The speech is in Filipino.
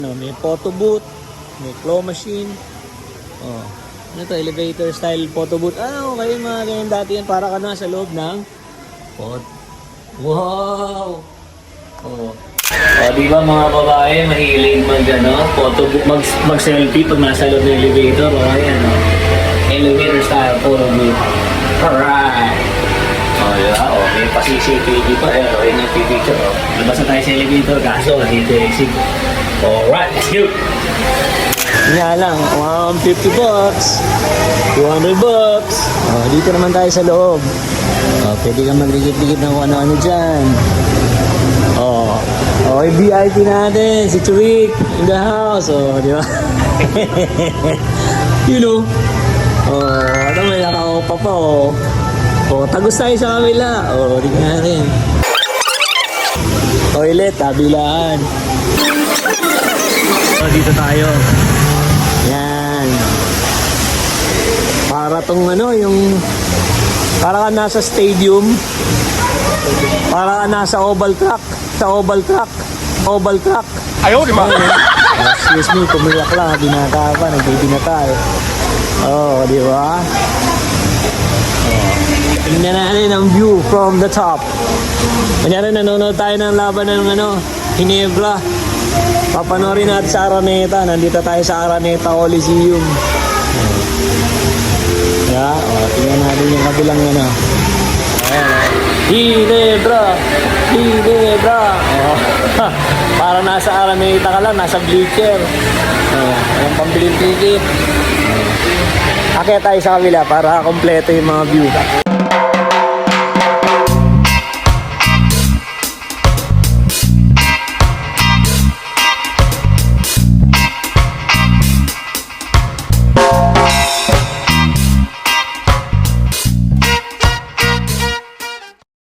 No, may photo booth, may claw machine. Oh. Ano to, elevator style photo booth. Okay, mga ganyan dati yan. Para ka na sa loob ng pot. Wow! Oh. Di ba mga babae, mahilig photo booth, mag-selfie pag nasa loob ng elevator. O, ayan, elevator style photo booth. Alright! Diba? May pa-CCTV pa. Okay, nagpipicture. Labas na tayo sa elevator, kaso dito exit. Alright, let's go! Nga lang, $150, $200. Dito naman tayo sa loob. Pwede kang magligit-ligit ng kung ano-ano dyan. Okay, VIP natin, si Churik in the house. Di ba? You know. Ano, may nakaupa pa. Tagos tayo sa kamila. Di ka natin. Toilet, tabilaan. Dito tayo. Yan. Para tong para ka nasa stadium. Para ka nasa oval track. Sa oval track. Ayaw, di ba? Excuse me, pumiyak lang. Binata pa, nagbibinata eh. Di ba? Tingnan natin ang view from the top. Kunyari, nanonood tayo ng laban ng Ginebra. Papanorin natin sa Araneta. Nandito tayo sa Araneta Coliseum. Tingnan natin yung kabilang Ginebra! Para nasa Araneta ka lang, nasa bleacher. Ang pambiling ticket. Akit tayo sa kabila para kompleto yung mga view.